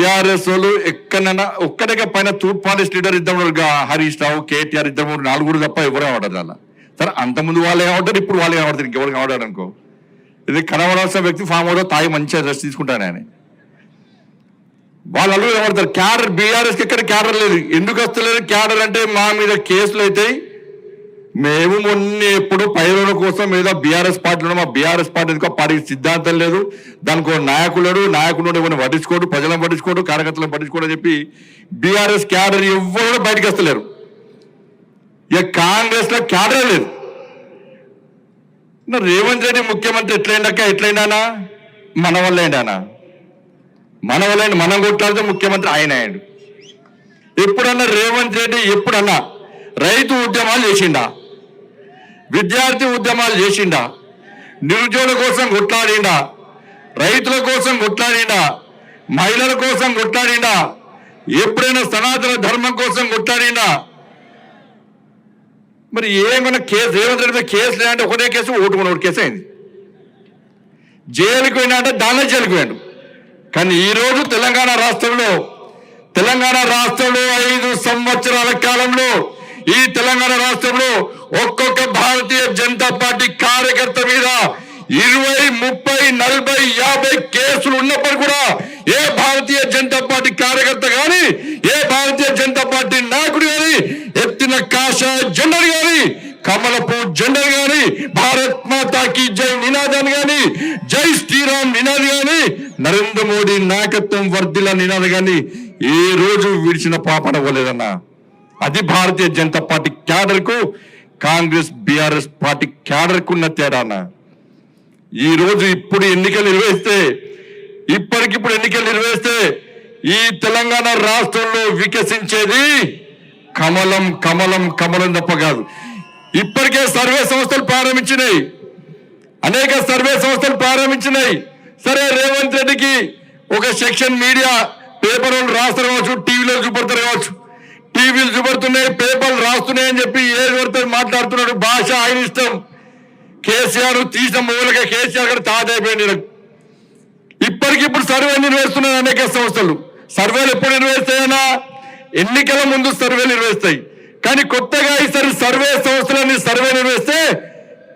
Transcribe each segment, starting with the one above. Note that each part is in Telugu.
బీఆర్ఎస్ వాళ్ళు ఎక్కడైనా ఒక్కడిగా పైన తూర్పు ఫారెస్ట్ లీడర్ ఇద్దరు హరీష్ రావు కేటీఆర్ ఇద్దరు నలుగురు తప్ప ఎవరు కనబడతారు అలా. సరే అంతకుముందు వాళ్ళే కనబడతారు, ఇప్పుడు వాళ్ళే కనబడతారు, ఇంకెవరు కనబడారు అనుకో. ఇది కనబడాల్సిన వ్యక్తి ఫామ్ హౌస్ తాగి మంచిగా రెస్ట్ తీసుకుంటాను ఆయన. వాళ్ళు అల్లు కనబడతారు. క్యాడర్ బీఆర్ఎస్కి ఎక్కడ క్యాడర్ లేదు. ఎందుకు వస్తలేదు క్యాడర్ అంటే మా మీద కేసులు అవుతాయి. మేము మొన్న ఎప్పుడు పైరుల కోసం ఏదో బీఆర్ఎస్ పార్టీలో మా బీఆర్ఎస్ పార్టీ ఎందుకో పార్టీ సిద్ధాంతం లేదు, దానికి నాయకుడు ఎవరిని పట్టించుకోడు, ప్రజలను పట్టించుకోడు, కార్యకర్తలను పట్టించుకోడు అని చెప్పి బీఆర్ఎస్ క్యాడర్ ఎవరు బయటకు వస్తలేరు. ఇక కాంగ్రెస్ లో క్యాడర్ లేదు. రేవంత్ రెడ్డి ముఖ్యమంత్రి ఎట్లయినా మన వల్ల ఏంటానా, మన వల్ల మనం కొట్లాడితే ముఖ్యమంత్రి ఆయన అయ్యాడు. ఎప్పుడన్నా రేవంత్ రెడ్డి ఎప్పుడన్నా రైతు ఉద్యమాలు చేసిండా, విద్యార్థి ఉద్యమాలు చేసిండా, నిరుద్యోగుల కోసం కొట్లాడిండా, రైతుల కోసం కొట్లాడిండా, మహిళల కోసం కొట్లాడిండా, ఎప్పుడైనా సనాతన ధర్మం కోసం కొట్లాడిండా? మరి ఏమైనా కేసు రేవంత్ రెడ్డి కేసు లేదంటే ఒకటే కేసు, ఒకటి కేసు అయింది. జైలుకి పోయినా అంటే దానిలో జైలుకి పోయాడు. కానీ ఈరోజు తెలంగాణ రాష్ట్రంలో 5 సంవత్సరాల కాలంలో ఈ తెలంగాణ రాష్ట్రంలో ఒక్కొక్క భారతీయ జనతా పార్టీ కార్యకర్త మీద 20, 30, 40, 50 కేసులు ఉన్నప్పుడు కూడా ఏ భారతీయ జనతా పార్టీ కార్యకర్త కానీ, ఏ భారతీయ జనతా పార్టీ నాయకుడు కానీ ఎత్తిన కాషాయ జెండర్ కానీ, కమలపు జెండర్ కానీ, భారత్ మాతాకి జై నినాదాన్ని కానీ, జై శ్రీరామ్ నినాది కానీ, నరేంద్ర మోడీ నాయకత్వం వర్ధిల్ల నినాది కానీ ఏ రోజు విడిచిన పాపన పోలేదన్నా. అది భారతీయ జనతా పార్టీ క్యాడర్ కు కాంగ్రెస్ బీఆర్ఎస్ పార్టీ క్యాడర్ కు ఉన్న తేడానా. ఈ రోజు ఇప్పటికిప్పుడు ఎన్నికలు నిర్వహిస్తే ఈ తెలంగాణ రాష్ట్రంలో వికసించేది కమలం కమలం కమలం తప్ప కాదు. ఇప్పటికే సర్వే సంస్థలు ప్రారంభించినాయి, అనేక సర్వే సంస్థలు ప్రారంభించినాయి. సరే రేవంత్ రెడ్డికి ఒక సెక్షన్ మీడియా పేపర్ వాళ్ళు రాస్తారు కావచ్చు, టీవీలో చూపడతారు కావచ్చు, టీవీలు చూపడుతున్నాయి, పేపర్లు రాస్తున్నాయి అని చెప్పి ఏది పడుతుంది మాట్లాడుతున్నాడు. భాష ఆయన ఇష్టం. కేసీఆర్ తీసిన మూలగా కేసీఆర్ గారు తాజైపోయింది. ఇప్పటికిప్పుడు సర్వే నిర్వహిస్తున్నాయి అనేక సంస్థలు. సర్వేలు ఎప్పుడు నిర్వహిస్తాయన్నా? ఎన్నికల ముందు సర్వేలు నిర్వహిస్తాయి. కానీ కొత్తగా ఈసారి సర్వే సంస్థలన్నీ సర్వే నిర్వహిస్తే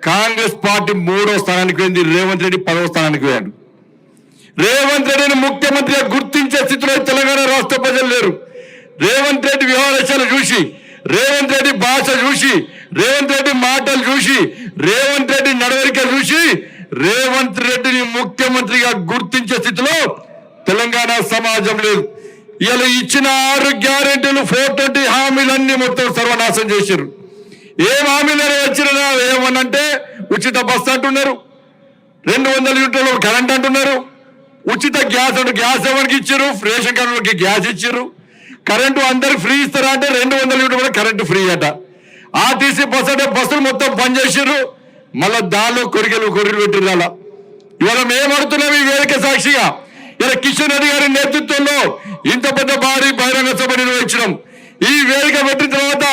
కాంగ్రెస్ పార్టీ 3వ స్థానానికి పోయింది, రేవంత్ రెడ్డి 10వ స్థానానికి పోయాడు. రేవంత్ రెడ్డిని ముఖ్యమంత్రిగా గుర్తించే స్థితిలో తెలంగాణ రాష్ట్ర ప్రజలు లేరు. రేవంత్ రెడ్డి వ్యవహారాలు చూసి, రేవంత్ రెడ్డి భాష చూసి, రేవంత్ రెడ్డి మాటలు చూసి, రేవంత్ రెడ్డి నడవడిక చూసి రేవంత్ రెడ్డిని ముఖ్యమంత్రిగా గుర్తించే స్థితిలో తెలంగాణ సమాజం లేదు. ఇలా ఇచ్చిన 6 గ్యారెంటీలు 420 హామీలన్నీ మొత్తం సర్వనాశం చేశారు. ఏం హామీలు వచ్చినా ఏమనంటే ఉచిత బస్సు అంటున్నారు, 200 యూనిట్ల కరెంట్ అంటున్నారు, ఉచిత గ్యాస్ అంటే గ్యాస్ ఎవరికి ఇచ్చారు? రేషన్ కార్డులకి గ్యాస్ ఇచ్చారు. కరెంటు అందరికి ఫ్రీ ఇస్తారా అంటే 200 యూనిట్ కూడా కరెంటు ఫ్రీ అట. ఆర్టీసీ బస్సు అంటే బస్సులు మొత్తం బంద్ చేసారు. మళ్ళా దానిలో కొరికలు పెట్టిరు. అలా ఇవాళ మేము అడుగుతున్నాం ఈ వేదిక సాక్షిగా, ఇలా కిషన్ రెడ్డి గారి నేతృత్వంలో ఇంత పెద్ద భారీ బహిరంగ సభ నిర్వహించడం. ఈ వేదిక పెట్టిన తర్వాత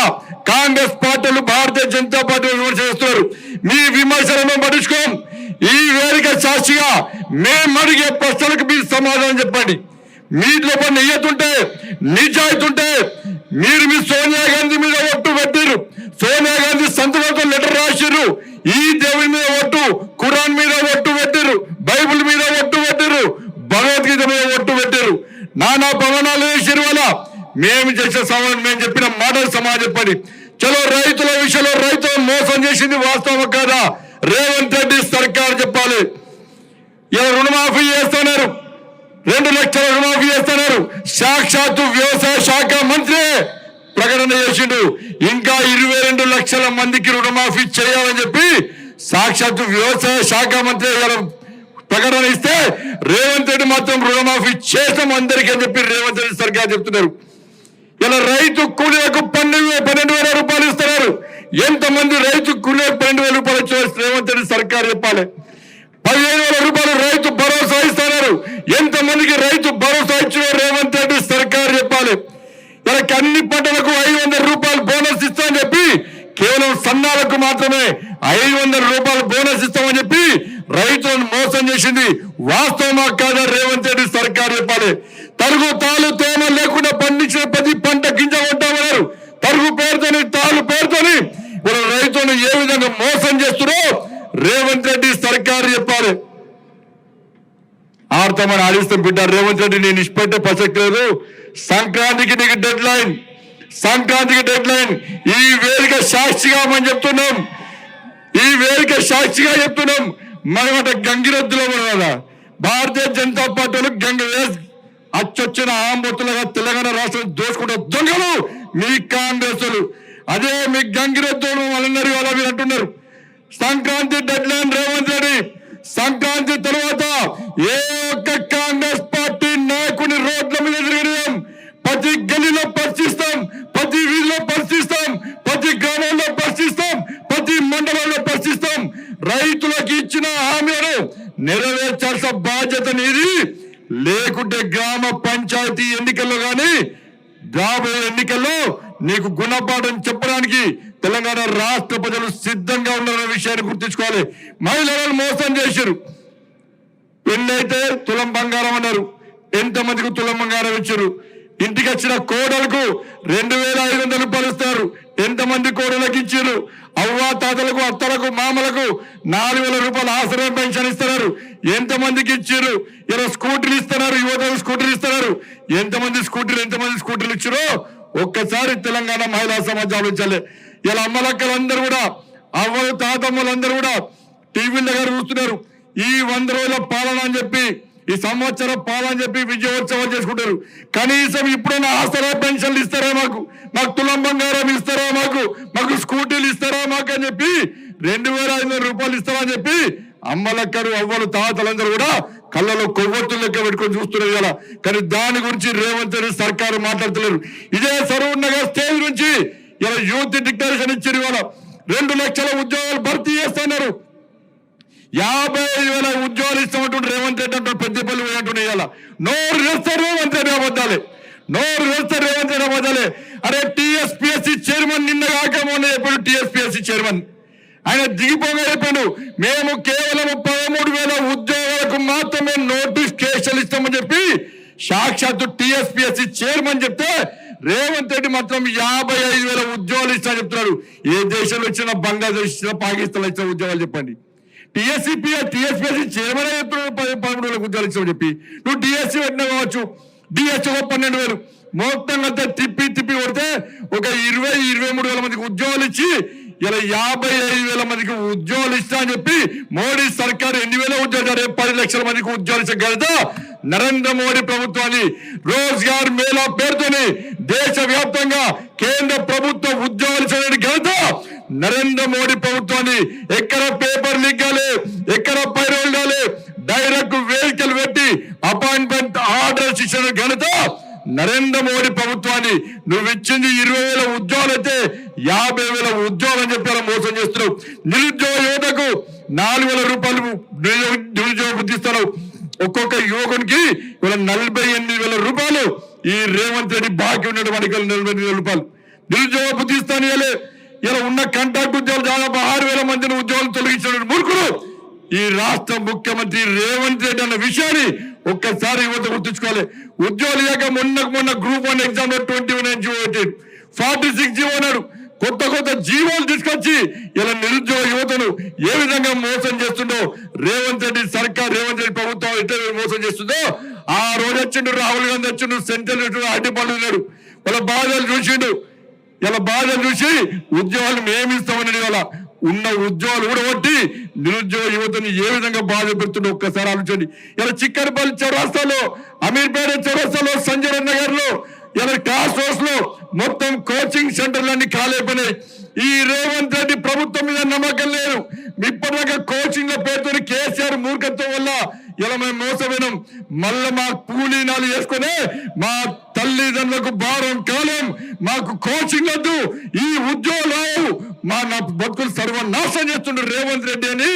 కాంగ్రెస్ పార్టీలు భారతీయ జనతా పార్టీ విమర్శ చేస్తున్నారు. మీ విమర్శలను పట్టించుకోం. ఈ వేదిక సాక్షిగా మేము అడిగే ప్రశ్నలకు మీరు సమాధానం చెప్పండి. మీలో పని నియతుంటే, నిజాయితీ ఉంటే మీరు మీ సోనియా గాంధీ మీద ఒట్టు పెట్టారు. సోనియా గాంధీ సంతకంతో లెటర్ రాసిర్రు. ఈ దేవుని మీద ఒట్టు, ఖురాన్ మీద ఒట్టు పెట్టారు, బైబుల్ మీద ఒట్టు పెట్టారు, భగవద్గీత మీద ఒట్టు పెట్టారు. నానా భవనాలు వేసారు. వల్ల మేము చేసే సమాధానం, మేము చెప్పిన మాటలు సమాధానం చెప్పండి. చలో రైతుల విషయంలో రైతులు మోసం చేసింది వాస్తవం కాదా? రేవంత్ రెడ్డి సర్కార్ చెప్పాలి. ఇలా రుణమాఫీ చేస్తున్నారు, 2 లక్షల రుణమాఫీ చేస్తున్నారు. సాక్షాత్తు వ్యవసాయ శాఖ మంత్రి ప్రకటన చేసిండు. ఇంకా 22 లక్షల మందికి రుణమాఫీ చేయాలని చెప్పి సాక్షాత్తు వ్యవసాయ శాఖ మంత్రి ప్రకటన ఇస్తే రేవంత్ రెడ్డి మాత్రం రుణమాఫీ చేసాం అందరికీ అని చెప్పి రేవంత్ రెడ్డి సర్కార్ చెప్తున్నారు. ఇలా రైతు కూలీలకు 12,000 రూపాయలు ఇస్తున్నారు. ఎంతమంది రైతు కూలీలకు 12,000 రూపాయలు ఇచ్చి రేవంత్ రెడ్డి సర్కార్ చెప్పాలి. 15,000 రూపాయలు రైతు భరోసా ఇస్తున్నారు. ఎంతమందికి రైతు భరోసా ఇచ్చిన రేవంత్ రెడ్డి సర్కార్ చెప్పాలి. ఇలా అన్ని పంటలకు 500 రూపాయలు బోనస్ ఇస్తామని చెప్పి కేవలం సన్నాలకు మాత్రమే 500 రూపాయలు బోనస్ ఇస్తామని చెప్పి రైతులను మోసం చేసింది వాస్తవమా కాదా రేవంత్ రెడ్డి సర్కార్ చెప్పాలి. తరుగు తాలు తేమ లేకుండా పండించిన ప్రతి పంట గింజ కొంటామన్నారు. తరుగు పేరుతోని తాలు పేరుతోని వీళ్ళ రైతులను ఏ విధంగా మోసం చేస్తున్నారో రేవంత్ రెడ్డి సర్కారు చెప్పాలి. ఆడతామని ఆడిస్తాం బిడ్డ. రేవంత్ రెడ్డి నేను ఇష్టపెట్టే ప్రసక్తి లేదు. సంక్రాంతికి నీకు డెడ్ లైన్, సంక్రాంతికి డెడ్ లైన్. ఈ వేదిక సాక్షిగా మనం చెప్తున్నాం, ఈ వేదిక సాక్షిగా చెప్తున్నాం. మనమంట గంగిరెద్దులో కదా భారతీయ జనతా పార్టీలు గంగ అచ్చొచ్చిన ఆంబొత్తులుగా తెలంగాణ రాష్ట్రం దోచుకుంటే దొంగలు మీ కాంగ్రెస్లు. అదే మీ గంగిరెద్దులు వాళ్ళందరూ వాళ్ళ మీరు అంటున్నారు. Sankranti deadline Revanth Reddy. సంక్రాంతి తర్వాత ఏ ఒక్క కాంగ్రెస్ పార్టీ నాయకుని రోడ్ల మీద తిరగడం, ప్రతి గల్లీలో పరిశీలిస్తాం, ప్రతి వీధిలో పరిశీలిస్తాం, ప్రతి గ్రామంలో పరిశీలిస్తాం, ప్రతి మండలంలో పరిశీలిస్తాం. రైతులకు ఇచ్చిన హామీలను నెరవేర్చాల్సిన బాధ్యత నీది. లేకుంటే గ్రామ పంచాయతీ ఎన్నికల్లో కానీ రాబోయే ఎన్నికల్లో నీకు గుణపాఠం చెప్పడానికి తెలంగాణ రాష్ట్ర ప్రజలు సిద్ధంగా ఉన్నారనే విషయాన్ని గుర్తుంచుకోవాలి. మహిళలను మోసం చేశారు. పెళ్ళైతే తులం బంగారం అన్నారు. ఎంతమందికి తులం బంగారం ఇచ్చారు? ఇంటికి వచ్చిన కోడలకు 2500 రూపాయలు ఇస్తారు. ఎంతమంది కోడలకు ఇచ్చారు? అవ్వా తాతలకు, అత్తలకు, మామలకు 4000 రూపాయలు ఆసరా పెన్షన్ ఇస్తున్నారు. ఎంతమందికి ఇచ్చారు? ఇలా స్కూటీలు ఇస్తున్నారు, యువతకు స్కూటీలు ఇస్తున్నారు. ఎంతమంది స్కూటీలు ఇచ్చారో ఒక్కసారి తెలంగాణ మహిళా సమాజం ఆలోచించాలి. ఇలా అమ్మలక్కలందరూ కూడా, అవ్వలు తాతమ్మలందరూ కూడా టీవీల దగ్గర చూస్తున్నారు. ఈ 100 రోజుల పాలన అని చెప్పి, ఈ సంవత్సరం పాలన అని చెప్పి విజయోత్సవాలు చేసుకుంటారు. కనీసం ఇప్పుడైనా ఆసరా పెన్షన్లు ఇస్తారా? మాకు తులం బంగారం ఇస్తారా? మాకు స్కూటీలు ఇస్తారా మాకు అని చెప్పి 2500 రూపాయలు ఇస్తారా అని చెప్పి అమ్మలక్కరు, అవ్వలు, తాతలందరూ కూడా కళ్ళలో కొవ్వొత్తులు లెక్క పెట్టుకొని చూస్తున్నారు ఇలా. కానీ దాని గురించి రేవంత్ రెడ్డి సర్కారు మాట్లాడుతున్నారు. ఇదే సరూర్ నగర్ స్టేజ్ నుంచి ఇలా యూత్ డిక్లరేషన్ ఇచ్చారు. ఇవాళ 2 లక్షల ఉద్యోగాలు భర్తీ చేస్తున్నారు. 55,000 ఉద్యోగాలు ఇస్తామంటుంటే రేవంత్ రెడ్డి అంటారు పెద్దపల్లి పోయినట్టు. ఇలా నోరు వేస్తారు రేవంత్ రెడ్డి అబద్ధాలే, నోరు వేస్తారు రేవంత్ రెడ్డి అబద్ధాలే. అరే టీఎస్పీఎస్సీ చైర్మన్ నిన్న కాక మొన్న చెప్పాడు. టీఎస్పీఎస్సీ చైర్మన్ ఆయన దిగిపోగా చెప్పాడు, మేము కేవలం 13,000 ఉద్యోగాలకు మాత్రమే నోటిఫికేషన్ ఇస్తామని చెప్పి సాక్షాత్తు టీఎస్పీఎస్సీ చైర్మన్ చెప్తే రేవంత్ రెడ్డి మాత్రం 55,000 ఉద్యోగాలు ఇస్తా చెప్తున్నాడు. ఏ దేశంలో ఇచ్చినా, బంగ్లాదేశ్ ఇచ్చినా, పాకిస్తాన్ ఇచ్చిన ఉద్యోగాలు చెప్పండి. టీఎస్పీఎస్సీ చైర్మన్ చెప్తున్నాడు 13,000 ఉద్యోగాలు ఇస్తామని చెప్పి. నువ్వు డిఎస్సీ పెట్టినా కావచ్చు, డిఎస్సీ 12,000 మొత్తంగా తిప్పి కొడితే ఒక 20-23,000 మందికి ఉద్యోగాలు ఇచ్చి ఇలా 55,000 మందికి ఉద్యోగాలు ఇస్తా అని చెప్పి మోడీ సర్కారు ఎన్ని వేల ఉద్యోగాలు 10 లక్షల మందికి ఉద్యోగాలు ఇచ్చే ఘనత నరేంద్ర మోడీ ప్రభుత్వాన్ని. రోజ్గార్ మేళా పేరుతోని దేశవ్యాప్తంగా కేంద్ర ప్రభుత్వ ఉద్యోగాలు ఇచ్చే ఘనత నరేంద్ర మోడీ ప్రభుత్వాన్ని. ఎక్కడ పేపర్ లీక్ కాలే, ఎక్కడ పైరోల్ కాలే, డైరెక్ట్ వెహికల్ పెట్టి అపాయింట్మెంట్ ఆర్డర్స్ ఇచ్చిన ఘనత నరేంద్ర మోడీ ప్రభుత్వాన్ని. నువ్వు ఇచ్చింది 20,000 ఉద్యోగాలు అయితే 50,000 ఉద్యోగాలు అని చెప్పి మోసం చేస్తున్నావు. నిరుద్యోగ యువతకు 4,000 రూపాయలు నిరుద్యోగ వృత్తి ఇస్తున్నావు. ఒక్కొక్క యువకునికి 48,000 రూపాయలు ఈ రేవంత్ రెడ్డి బాకీ ఉన్నటువంటి 48,000 రూపాయలు నిరుద్యోగ వృత్తి ఇస్తాను. ఇలా ఉన్న కాంట్రాక్ట్ ఉద్యోగాలు దాదాపు 6,000 మందిని ఉద్యోగాలు తొలగించిన మూర్ఖులు ఈ రాష్ట్ర ముఖ్యమంత్రి రేవంత్ రెడ్డి అన్న విషయాన్ని ఒక్కసారి యువత గుర్తుంచుకోవాలి. ఉద్యోగాలు లేక మొన్న గ్రూప్ 1 ఎగ్జామ్ లో 21 జీవో పెట్టాడు, 46 జీవో అన్నాడు. కొత్త జీవోలు తీసుకొచ్చి ఇలా నిరుద్యోగ యువతను ఏ విధంగా మోసం చేస్తుండో రేవంత్ రెడ్డి సర్కార్, రేవంత్ రెడ్డి ప్రభుత్వం ఎట్లా మోసం చేస్తుందో. ఆ రోజు వచ్చిండు రాహుల్ గాంధీ, వచ్చిండు సెంట్రల్ అడ్డిపళ్ళు ఉన్నాడు. వాళ్ళ బాధలు చూసిండు. ఇలా బాధలు చూసి ఉద్యోగాలు మేమిస్తామని ఇలా ఉన్న ఉద్యోగాలు కూడా కొట్టి నిరుద్యోగ యువతని ఏ విధంగా బాధ పెడుతుండో ఒక్కసారి ఆలోచండి. ఇలా చిక్కనపల్లి చౌరాస్తాలో, అమీర్పేట చౌరాస్తాలో, సంజయ్ నగర్ లో, ఇలా టాస్క్ ఫోర్స్ లో మొత్తం కోచింగ్ సెంటర్లన్నీ ఖాళీపోయినాయి. ఈ రేవంత్ రెడ్డి ప్రభుత్వం మీద నమ్మకం లేదు. ఇప్పటిదాకా కోచింగ్ లో పేరుతో కేసీఆర్ మూర్ఖత్వం వల్ల ఇలా మేము మోసపోయినాం. మళ్ళా మా కూలీనాలు వేసుకునే మా తల్లిదండ్రులకు భారం కాలం. మాకు కోచింగ్ వద్దు, ఈ ఉద్యోగాలు మా బతుకులు సర్వనాశనం చేస్తుండ్రు రేవంత్ రెడ్డి అని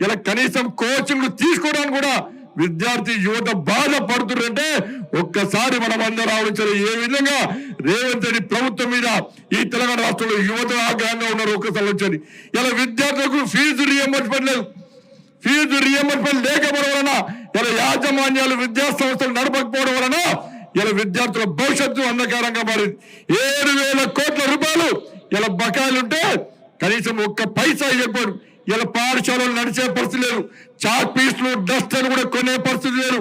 ఇలా కనీసం కోచింగ్ తీసుకోవడానికి కూడా విద్యార్థి యువత బాధపడుతుంటే ఒక్కసారి మనం అందరూ ఆలోచించాలి. ఏ విధంగా రేవంత్ రెడ్డి ప్రభుత్వం మీద ఈ తెలంగాణ రాష్ట్రంలో యువత ఆగ్రహంగా ఉన్నారు ఒక్కసారి వచ్చారు. ఇలా విద్యార్థులకు ఫీజు రియంబర్స్మెంట్ లేదు. ఫీజు రియంబర్స్మెంట్ లేకపోవడం వలన ఇలా యాజమాన్యాలు విద్యా సంస్థలు నడపకపోవడం వలన ఇలా విద్యార్థుల భవిష్యత్తు అంధకారంగా మారింది. 7,000 కోట్ల రూపాయలు ఇలా బకాయిలుంటే కనీసం ఒక్క పైసా ఇవ్వకూడదు. ఇలా పాఠశాలలు నడిచే పరిస్థితి లేదు. చాక్ పీస్లు డస్టర్లు కూడా కొనే పరిస్థితి లేదు.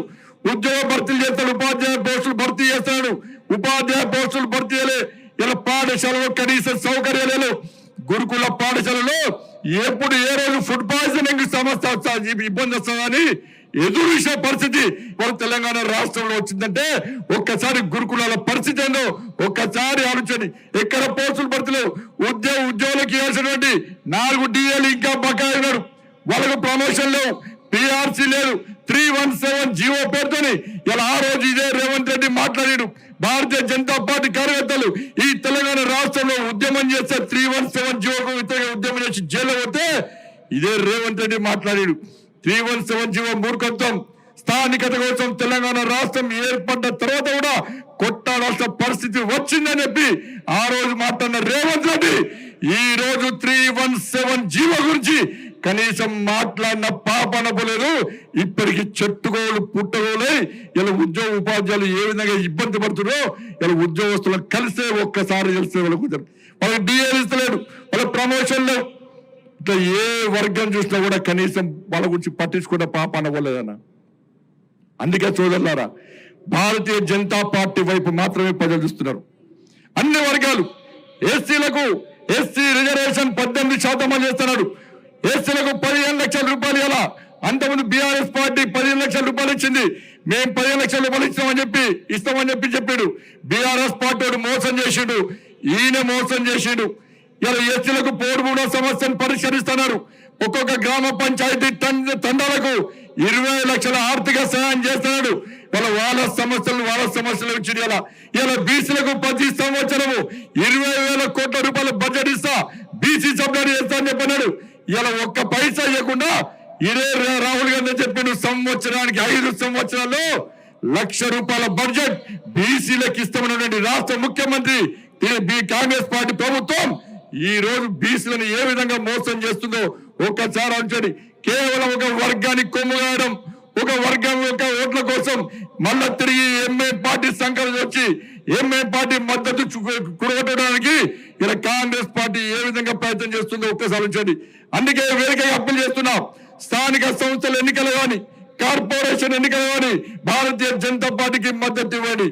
ఉద్యోగ భర్తీలు చేస్తాడు, ఉపాధ్యాయ పోస్టులు భర్తీ చేస్తాడు, ఉపాధ్యాయ పోస్టులు భర్తీ చేయలే. ఇలా పాఠశాలలో కనీస సౌకర్యాలు. గురుకుల పాఠశాలలో ఎప్పుడు ఏ రోజు ఫుడ్ పాయిజనింగ్ సమస్య ఇబ్బంది వస్తుందని ఎదురు చూసే పరిస్థితి మన తెలంగాణ రాష్ట్రంలో వచ్చిందంటే ఒక్కసారి గురుకులాల పరిస్థితి ఏందో ఒక్కసారి ఆలోచన. ఎక్కడ పోస్టులు భర్తీలేవు. ఉద్యోగులకు ఇవ్వాల్సినటువంటి 4 DAలు ఇంకా బకాయి ఉన్నారు. వాళ్ళకు ప్రమోషన్ లేవు, PRC లేదు. 317 జీవో పేరుతోని ఇలా ఆ రోజు ఇదే రేవంత్ రెడ్డి మాట్లాడాడు. భారతీయ జనతా పార్టీ కార్యకర్తలు ఈ తెలంగాణ రాష్ట్రంలో ఉద్యమం చేస్తే 317 జీవోకు వ్యతిరేకంగా ఉద్యమం చేసి జైలు పోతే ఇదే రేవంత్ రెడ్డి మాట్లాడాడు. 317 జీవో మూర్ఖత్వం. స్థానికత కోసం తెలంగాణ రాష్ట్రం ఏర్పడ్డ తర్వాత కూడా కొట్టాడాల్సిన పరిస్థితి వచ్చిందని చెప్పి ఆ రోజు మాట్లాడిన రేవంత్ రెడ్డి ఈ రోజు 317 జీవో గురించి కనీసం మాట్లాడిన పాపన పోలేదు. ఇప్పటికి చెట్టుకోలు పుట్టగోలై ఇలా ఉద్యోగ ఉపాధ్యాయులు ఏ విధంగా ఇబ్బంది పడుతున్నారో ఇలా ఉద్యోగస్తులకు కలిస్తే ఒక్కసారి తెలిస్తే వాళ్ళకి DAలు ఇస్తలేడు, వాళ్ళ ప్రమోషన్ లేవు. ఇట్లా ఏ వర్గం చూసినా కూడా కనీసం వాళ్ళ గురించి పట్టించుకున్న పాపన పోలేదన్న. అందుకే సోదరులారా, భారతీయ జనతా పార్టీ వైపు మాత్రమే ప్రజలు చూస్తున్నారు. అన్ని వర్గాలు ఎస్సీలకు ఎస్సీ రిజర్వేషన్ 18% అమలు చేస్తున్నాడు. ఎస్సీలకు 15 లక్షల రూపాయలు ఇలా. అంతకుముందు BRS పార్టీ 15 లక్షల రూపాయలు ఇచ్చింది. మేము 15 లక్షల రూపాయలు ఇస్తామని చెప్పి చెప్పాడు. BRS పార్టీ మోసం చేసిండు, ఈయన మోసం చేసిండు. ఇలా ఎస్సీలకు పోడుమూడో సమస్యను పరిష్కరిస్తున్నారు. ఒక్కొక్క గ్రామ పంచాయతీ తండాలకు 20 లక్షల ఆర్థిక సహాయం చేస్తున్నాడు. వాళ్ళ సమస్యలు ఇచ్చింది. ఇలా బీసీలకు ప్రతి సంవత్సరము 20,000 కోట్ల రూపాయల బడ్జెట్ ఇస్తా, బీసీ సబ్సిడీ చేస్తా అని చెప్పన్నాడు. ఇలా ఒక్క పైసా ఇవ్వకుండా ఇదే రాహుల్ గాంధీ చెప్పిండు సంవత్సరానికి 5 సంవత్సరాల్లో 1,00,000 రూపాయల బడ్జెట్ బీసీలకు ఇస్తామన్నటువంటి రాష్ట్ర ముఖ్యమంత్రి కాంగ్రెస్ పార్టీ ప్రభుత్వం ఈ రోజు బీసీలను ఏ విధంగా మోసం చేస్తుందో ఒక్కసారి ఆలోచించండి. కేవలం ఒక వర్గానికి కొమ్ముగాయడం, ఒక వర్గం యొక్క ఓట్ల కోసం మళ్ళా తిరిగి ఎంఏ పార్టీ సంకలనం వచ్చి ఎంఏ పార్టీ మద్దతు కూడగొట్టడానికి ఇలా కాంగ్రెస్ పార్టీ ఏ విధంగా ప్రయత్నం చేస్తుందో ఒక్కసారి ఆలోచించండి. అందుకే వేదికగా అప్పీల్ చేస్తున్నాం. స్థానిక సంస్థల ఎన్నికలు కానీ, కార్పొరేషన్ ఎన్నికలు కానీ భారతీయ జనతా పార్టీకి మద్దతు ఇవ్వండి.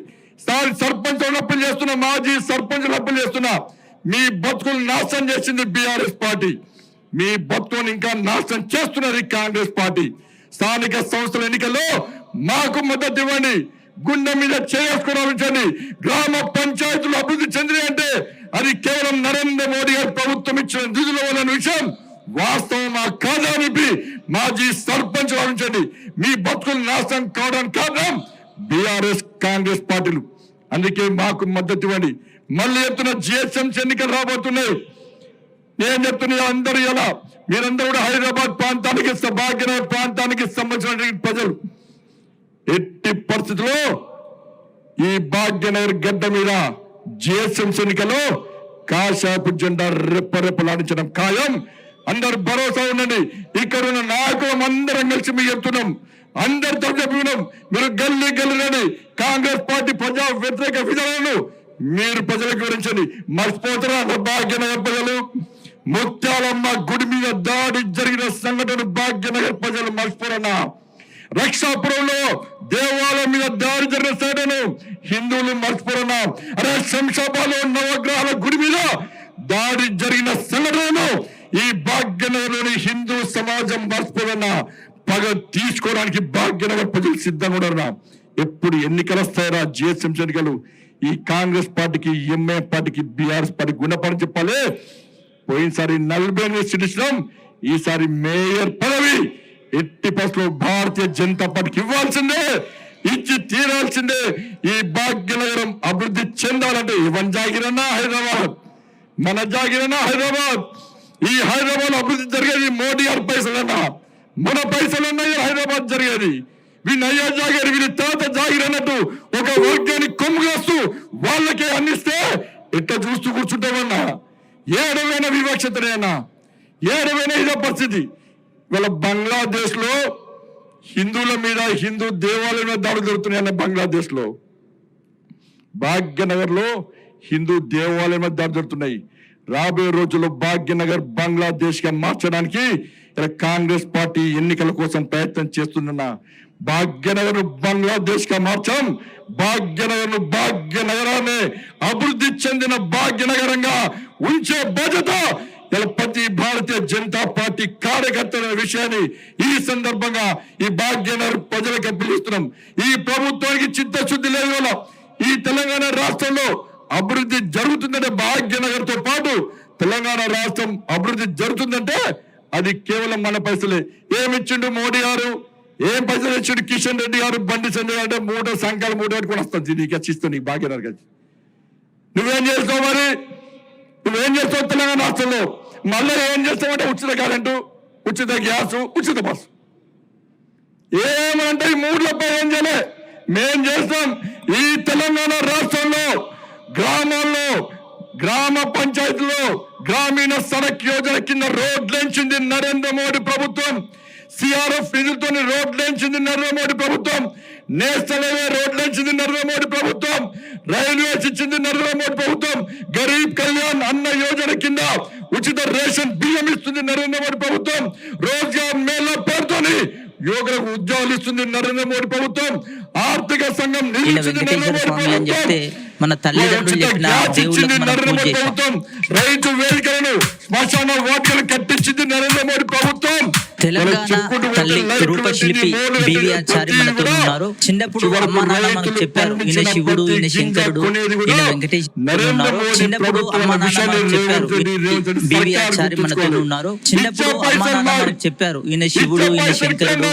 సర్పంచులను అప్పీల్ చేస్తున్నా, మాజీ సర్పంచులు అప్పీల్ చేస్తున్నా. మీ బతుకులు నాశనం చేసింది BRS పార్టీ, మీ బతుకులను ఇంకా నాశనం చేస్తున్నది కాంగ్రెస్ పార్టీ. స్థానిక సంస్థల ఎన్నికల్లో మాకు మద్దతు ఇవ్వండి. గుండె మీద చేసుకుని గ్రామ పంచాయతీలు అభివృద్ధి చెంది అంటే అది కేవలం నరేంద్ర మోడీ గారి ప్రభుత్వం ఇచ్చిన నిధుల వల్ల విషయం వాస్తవం కాదా అని మాజీ సర్పంచ్ ఆలోచించండి. మీ బతుకులు నాశనం కావడానికి కారణం BRS కాంగ్రెస్ పార్టీలు. అందుకే మాకు మద్దతు ఇవ్వండి. మళ్ళీ చెప్తున్న GHMC ఎన్నికలు రాబోతున్నాయి. నేను చెప్తున్నా అందరూ ఎలా మీరందరూ కూడా హైదరాబాద్ ప్రాంతానికి, భాగ్యనగర్ ప్రాంతానికి సంబంధించిన ప్రజలు ఎట్టి పరిస్థితుల్లో ఈ భాగ్యనగర్ గడ్డ మీద GHMC ఎన్నికల్లో కాశాపు జెండా రెప్పరెప్పలాడించడం ఖాయం. అందరు భరోసా ఉండండి. ఇక్కడ ఉన్న నాయకులం అందరం కలిసి మీకు చెప్తున్నాం, అందరితో చెప్పినాం. మీరు గల్లీ రండి. కాంగ్రెస్ పార్టీ ప్రజా వ్యతిరేక విధానాలను మీరు ప్రజలకు వివరించండి. మర్చిపోతారా భాగ్యనగర్ ప్రజలు? ముత్యాలమ్మ గుడి మీద దాడి జరిగిన సంఘటన భాగ్యనగర్ ప్రజలు మర్చిపోరన్నా? రక్షాపురంలో దేవాలయం మీద దాడి జరిగిన సంఘటన హిందువులు మర్చిపోరన్నా? అరే శంషాబాద్లో నవగ్రహాల గుడి మీద దాడి జరిగిన సంఘటనను ఈ భాగ్యనగర్లోని హిందూ సమాజం మర్చిపోరన్నా? పగ తీసుకోవడానికి భాగ్యనగర్ ప్రజలు సిద్ధంగా ఉన్నారన్నా? ఎప్పుడు ఎన్నికలు వస్తాయరా? GHMC ఎన్నికలు ఈ కాంగ్రెస్ పార్టీకి, ఎంఏ పార్టీకి, BRS పార్టీకి గుణపడని చెప్పాలి. పోయినసారి 48 సీట్లు ఇచ్చినాం. ఈసారి మేయర్ పదవి ఎట్టి పరిస్థితుల్లో భారతీయ జనతా పార్టీకి ఇవ్వాల్సిందే, ఇచ్చి తీరాల్సిందే. ఈ భాగ్యనగరం అభివృద్ధి చెందాలంటే ఇవన్ జాగిరన్నా హైదరాబాద్, మన జాగిరన్నా హైదరాబాద్. ఈ హైదరాబాద్ అభివృద్ధి జరిగేది మోడీ గారి పైసలన్నా, మన పైసలన్నా హైదరాబాద్ జరిగేది. వీళ్ళు అయ్యా జాగిరి, వీళ్ళు తాత జాగిరి అన్నట్టు ఒక వర్గానికి కొమ్ముగాస్తూ వాళ్ళకే అందిస్తే ఎట్లా చూస్తూ కూర్చుంటామన్నా? ఏడవైన వివక్షతనేనా? ఏడవైన ఇదే పరిస్థితి. వీళ్ళ బంగ్లాదేశ్ లో హిందువుల మీద, హిందూ దేవాలయం మీద దాడులు జరుగుతున్నాయన్న బంగ్లాదేశ్ లో భాగ్యనగర్ లో హిందూ దేవాలయం మధ్య దాడి జరుగుతున్నాయి. రాబోయే రోజుల్లో భాగ్యనగర్ బంగ్లాదేశ్ గా మార్చడానికి ఇలా కాంగ్రెస్ పార్టీ ఎన్నికల కోసం ప్రయత్నం చేస్తున్న భాగ్యనగర్ బంగ్లాదేశ్ గా మార్చాం. భాగ్యనగరాన్ని అభివృద్ధి చెందిన భాగ్యనగరంగా ఉంచే బాధ్యత ఇలా ప్రతి భారతీయ జనతా పార్టీ కార్యకర్తల విషయాన్ని ఈ సందర్భంగా ఈ భాగ్యనగర్ ప్రజలకు పిలుస్తున్నాం. ఈ ప్రభుత్వానికి చిత్తశుద్ధి లేదు వల్ల ఈ తెలంగాణ రాష్ట్రంలో అభివృద్ధి జరుగుతుందంటే భాగ్యనగర్ తో పాటు తెలంగాణ రాష్ట్రం అభివృద్ధి జరుగుతుందంటే అది కేవలం మన పైసలే. ఏమిచ్చిండు మోడీ గారు, ఏం పైసలు ఇచ్చిండు కిషన్ రెడ్డి గారు, బండి సంజయ్ అంటే మూట సంఖ్యలు మూట పెట్టుకుని వస్తాను నీకు ఇస్తాను నీకు భాగ్యనగర్ కలిసి. నువ్వేం చేస్తావు మరి? నువ్వేం చేస్తావు తెలంగాణ రాష్ట్రంలో? మళ్ళీ ఏం చేస్తావంటే ఉచిత కరెంటు, ఉచిత గ్యాసు, ఉచిత బస్సు. ఏమంటే ఈ మూడులపై ఏం చేయలే. మేం చేస్తాం. ఈ తెలంగాణ రాష్ట్రంలో గ్రామాల్లో, గ్రామ పంచాయతీలో గ్రామీణ సడక్ యోజన కింద రోడ్లేంచింది నరేంద్ర మోడీ ప్రభుత్వం. సిఆర్ఎఫ్ నిధులతో రోడ్లేంచింది నరేంద్ర మోడీ ప్రభుత్వం. నేషనల్ హైవే రోడ్లేంచింది నరేంద్ర మోడీ ప్రభుత్వం. రైల్వేస్ ఇచ్చింది నరేంద్ర మోడీ ప్రభుత్వం. గరీబ్ కళ్యాణ్ అన్న యోజన కింద ఉచిత రేషన్ బియ్యం ఇస్తుంది నరేంద్ర మోడీ ప్రభుత్వం. రోజ్గార్ మేళా పేరుతోని యువకులకు ఉద్యోగాలు ఇస్తుంది నరేంద్ర మోడీ ప్రభుత్వం. ఆర్థిక సంఘం నిలిచింది నరేంద్ర మోడీ ప్రభుత్వం. మన తల్లిదండ్రులు చెప్పిన నరేంద్ర మోడీ ప్రభుత్వం. రైతు వేదికలను శ్మశాన వాటికలు కట్టించింది నరేంద్ర మోడీ ప్రభుత్వం. తెలంగాణ తల్లి రూపశిల్పి బివి ఆచారి మనతో ఉన్నారు. చిన్నప్పుడు అమ్మా నాన్న మనకు చెప్పారు ఈయన శివుడు, ఈయన శంకరుడు, ఈయన వెంకటేశ్వరుడు ఉన్నారు. చిన్నప్పుడు అమ్మా నాన్న మనకు చెప్పారు బివి ఆచారి మనతో ఉన్నారు. చిన్నప్పుడు అమ్మా నాన్న మనకు చెప్పారు ఈయన శివుడు, ఈయన శంకరుడు.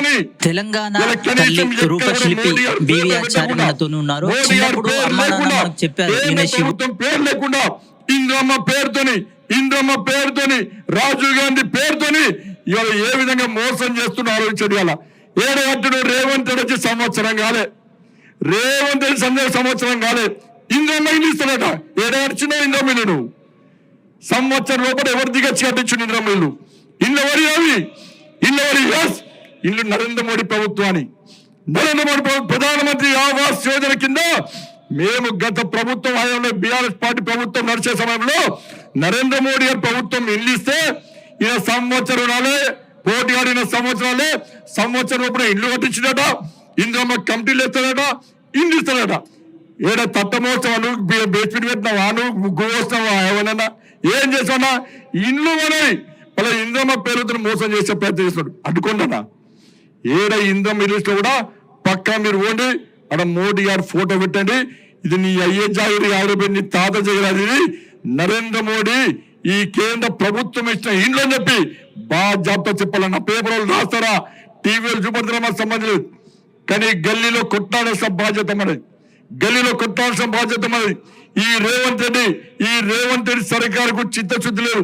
తెలంగాణ తల్లి రూపశిల్పి బివి ఆచారి మనతో ఉన్నారు. చిన్నప్పుడు అమ్మా నాన్న మనకు చెప్పారు ఈయన శివుడు. పేరు లేకుండా ఇంద్రమ్మ పేరుతోని రాజీవ్ గాంధీ పేరుతోని ఇవాళ ఏ విధంగా మోసం చేస్తున్నా ఆలోచించండి. ఇవాళ ఏడగట్టుడు రేవంత్ రెడ్డి వచ్చి సంవత్సరం కాలే, సంవత్సరం కాలే ఇంద్రమ్మ ఇల్లు ఇస్తాడట. ఏడగడిచిన ఇంద్రమ్మ ఇల్లు సంవత్సరం లోపల ఎవరు దిగచ్చి కట్టించు ఇంద్రమ్మ ఇల్లు. ఇల్లు నరేంద్ర మోడీ ప్రభుత్వాన్ని. నరేంద్ర మోడీ ప్రధానమంత్రి ఆవాస్ యోజన కింద మేము గత ప్రభుత్వం హయాంలో బీఆర్ఎస్ పార్టీ ప్రభుత్వం నడిచే సమయంలో నరేంద్ర మోడీ గారి ప్రభుత్వం ఇల్లు ఇస్తే ఈయన సంవత్సరం రాలే, పోటీ ఆడిన సంవత్సరం లోపల ఇల్లు కట్టించిందట. ఇంద్రమ్మ కమిటీలు ఇస్తాడట, ఇల్లు ఇస్తాడట. ఏడ తట్టమోస్తావు, బేస్మెంట్ పెట్టినావా, నువ్వు గోస్తావా, ఏమన్నా ఏం చేసావన్నా? ఇల్లు మనవి అలా ఇంద్రమ్మ పేరుతో మోసం చేసే ప్రయత్నం చేస్తాడు. అడ్డుకోండన్నా ఏడ ఇంద్రమ్మ ఇల్లు ఇస్తే కూడా పక్కా మీరు పోండి, అక్కడ మోడీ గారు ఫోటో పెట్టండి. ఇది నీ అయ్యే జాగిరి ఆవిడ నీ తాత జగరాది నరేంద్ర మోడీ ఈ కేంద్ర ప్రభుత్వం ఇచ్చిన ఇండ్లు అని చెప్పి బాగా జాబితా చెప్పాలన్న పేపర్ వాళ్ళు రాస్తారా, టీవీలు చూపడుతున్నా మాకు సంబంధం లేదు. కానీ గల్లీలో కొట్టాల్సిన బాధ్యత మనది. ఈ రేవంత్ రెడ్డి సర్కారుకు చిత్తశుద్ధి లేదు.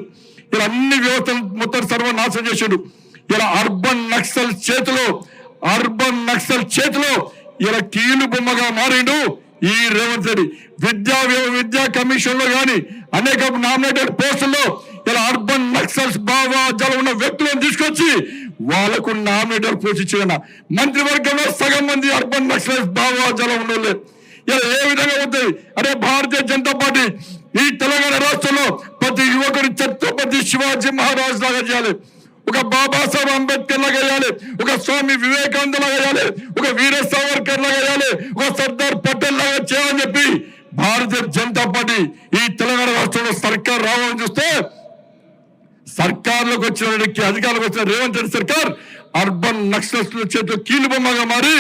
ఇలా అన్ని వ్యవస్థలు మొత్తం సర్వనాశనం చేశాడు. ఇలా అర్బన్ నక్సల్ చేతిలో ఇలా కీలు బొమ్మగా మారిండు ఈ రేవంత్ రెడ్డి. విద్యా కమిషన్ లో గాని అనేక నామినేటెడ్ పోస్టుల్లో ఇలా అర్బన్ నక్సల్స్ భావాజాలు ఉన్న వ్యక్తులను తీసుకొచ్చి వాళ్ళకు నామినేటెడ్ పోస్ట్ ఇచ్చిన మంత్రివర్గంలో సగం మంది అర్బన్ నక్సల్స్ భావాజాలు ఉండలే. ఇలా ఏ విధంగా అవుతుంది? అదే భారతీయ జనతా పార్టీ ఈ తెలంగాణ రాష్ట్రంలో ప్రతి యువకుడు ఛత్రపతి శివాజీ మహారాజ్ లాగా చేయాలి, ఒక బాబాసాహెబ్ అంబేద్కర్ లాగా వేయాలి, ఒక స్వామి వివేకానంద లాగా వేయాలి, ఒక వీర సావర్కర్ లాగా వేయాలి, ఒక సర్దార్ పటేల్ లాగా చేయాలని చెప్పి భారతీయ జనతా పార్టీ ఈ తెలంగాణ రాష్ట్రంలో సర్కార్ రావాలని చూస్తే సర్కార్లోకి వచ్చిన అధికారులకు వచ్చిన రేవంత్ రెడ్డి సర్కార్ అర్బన్ నక్సల్స్ చేతిలో కీలు బొమ్మగా మారి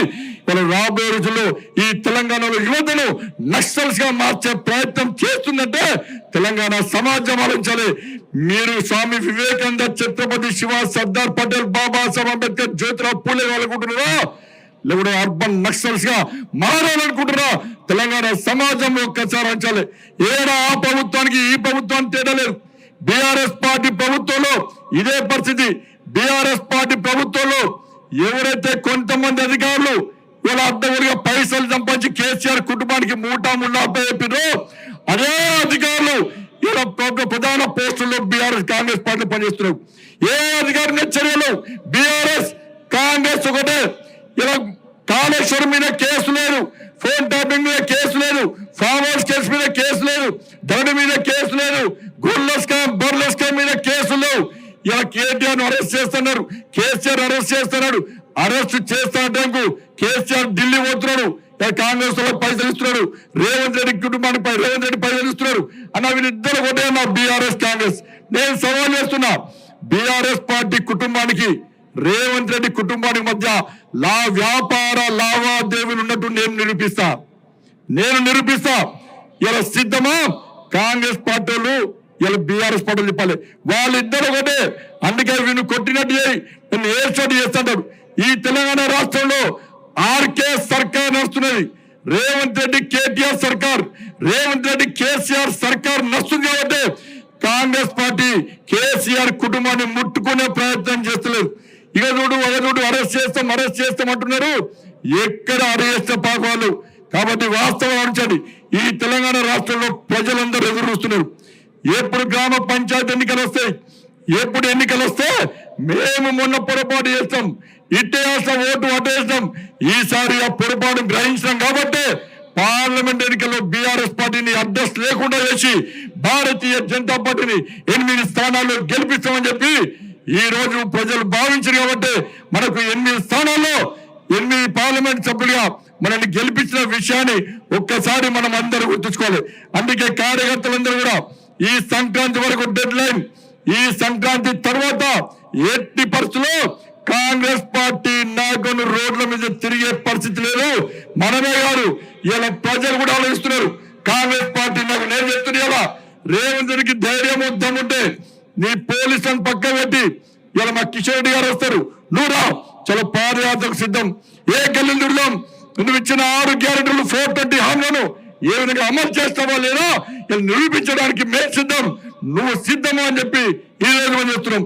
వాళ్ళు రాబోయే రోజుల్లో ఈ తెలంగాణలో యువతను నక్సల్స్ గా మార్చే ప్రయత్నం చేస్తుందంటే తెలంగాణ సమాజం ఆలోచించాలి. మీరు స్వామి వివేకానంద, ఛత్రపతి శివాజీ, సర్దార్ పటేల్, బాబాసాహెబ్ అంబేద్కర్, జ్యోతిరావు పూలే అనుకుంటున్నారా, లేకుంటే అర్బన్ నక్సల్స్ గా మారాలనుకుంటున్నారా? తెలంగాణ సమాజంలో ఒక్కసారి అంచాలి. ఏడా ఆ ప్రభుత్వానికి ఈ ప్రభుత్వానికి తేడా లేదు. బీఆర్ఎస్ పార్టీ ప్రభుత్వంలో ఇదే పరిస్థితి. బీఆర్ఎస్ పార్టీ ప్రభుత్వంలో ఎవరైతే కొంతమంది అధికారులు ఇలా అడ్డగోలుగా పైసలు సంపాదించి కేసీఆర్ కుటుంబానికి మూటా చెప్పారో అదే అధికారులు ఇలా ప్రధాన పోస్టుల్లో బీఆర్ఎస్ కాంగ్రెస్ పార్టీ పనిచేస్తున్నారు. ఏ అధికారి చర్యలు బీఆర్ఎస్ కాంగ్రెస్ ఒకటే. ఇలా కాళేశ్వరం మీద కేసు లేదు, ఫోన్ ట్యాపింగ్ మీద కేసు లేదు, ఫామ్ హౌస్ కేసు మీద కేసు లేదు, ధరణ మీద కేసు లేదు, గొర్రెల స్కామ్ బర్రెల స్కామ్ మీద కేసులు లేవు. ఇలా కేటీఆర్ అరెస్ట్ చేస్తున్నారు, కేసీఆర్ అరెస్ట్ చేస్తున్నాడు. అరెస్ట్ చేస్తాంటకు కేసీఆర్ ఢిల్లీ పోతున్నాడు, కాంగ్రెస్ వాళ్ళకి పైసలు ఇస్తున్నాడు, రేవంత్ రెడ్డి కుటుంబానికి రేవంత్ రెడ్డి పైసలు ఇస్తున్నాడు అన్న. వీళ్ళిద్దరు ఒకటే అన్న బీఆర్ఎస్ కాంగ్రెస్. నేను సవాల్ చేస్తున్నా, బీఆర్ఎస్ పార్టీ కుటుంబానికి రేవంత్ రెడ్డి కుటుంబానికి మధ్య వ్యాపార లావాదేవీలు ఉన్నట్టు నేను నిరూపిస్తా. ఇలా సిద్ధమా కాంగ్రెస్ పార్టీ వాళ్ళు, ఇలా బీఆర్ఎస్ పార్టీ చెప్పాలి, వాళ్ళిద్దరు ఒకటే. అందుకే వీళ్ళు కొట్టినట్టు నేను ఏర్పాటు చేస్తాడు. ఈ తెలంగాణ రాష్ట్రంలో ఆర్కే సర్కార్ నడుస్తున్నది, రేవంత్ రెడ్డి కేటీఆర్ సర్కార్, రేవంత్ రెడ్డి కేసీఆర్ సర్కార్ నడుస్తుంది. కాబట్టి కాంగ్రెస్ పార్టీ కేసీఆర్ కుటుంబాన్ని ముట్టుకునే ప్రయత్నం చేస్తలేదు. ఇక చూడు అరెస్ట్ చేస్తాం అంటున్నారు. ఎక్కడ అరెస్ట్ పాపాలు. కాబట్టి వాస్తవం ఉంచండి, ఈ తెలంగాణ రాష్ట్రంలో ప్రజలందరూ ఎదురు చూస్తున్నారు. ఎప్పుడు గ్రామ పంచాయతీ ఎన్నికలు వస్తాయి, ఎప్పుడు ఎన్నికలు వస్తే మేము మొన్న పొరపాటు చేస్తాం, ఇట్టేస్తాం, ఓటు అట్టేస్తాం. ఈసారి ఆ పొరపాటు గ్రహించాం కాబట్టి పార్లమెంట్ ఎన్నికల్లో బీఆర్ఎస్ పార్టీని అడ్రస్ లేకుండా చేసి భారతీయ జనతా పార్టీని 8 స్థానాల్లో గెలిపిస్తామని చెప్పి ఈ రోజు ప్రజలు భావించారు. కాబట్టి మనకు 8 స్థానాల్లో 8 పార్లమెంట్ సభ్యులుగా మనల్ని గెలిపించిన విషయాన్ని ఒక్కసారి మనం అందరూ గుర్తుంచుకోవాలి. అందుకే కార్యకర్తలందరూ కూడా ఈ సంక్రాంతి వరకు డెడ్ లైన్, ఈ సంక్రాంతి తర్వాత ఎట్టి పరిస్థితుల్లో కాంగ్రెస్ పార్టీ నాయకులు రోడ్ల మీద తిరిగే పరిస్థితి లేదు. మనమే కాదు, ఇలా ప్రజలు కూడా ఆలోచిస్తున్నారు. కాంగ్రెస్ పార్టీ నేను చెప్తున్నా, ఇలా రేవంత్ రెడ్డికి ధైర్యం వద్దాముంటే నీ పోలీసులను పక్క పెట్టి ఇలా మా కిషన్ రెడ్డి గారు వస్తారు, నువ్వు రా, చలో పాదయాత్రకు సిద్ధం. ఏ గల్లీలు తిరుగుదాం, నువ్వు ఇచ్చిన 6 గ్యారెంటీలు 430 హామీలను ఏ విధంగా అమలు చేస్తావా లేదా నిరూపించడానికి మేము సిద్ధం, నువ్వు సిద్ధమా అని చెప్పి ఈ రోజు మనం చెప్తున్నాం.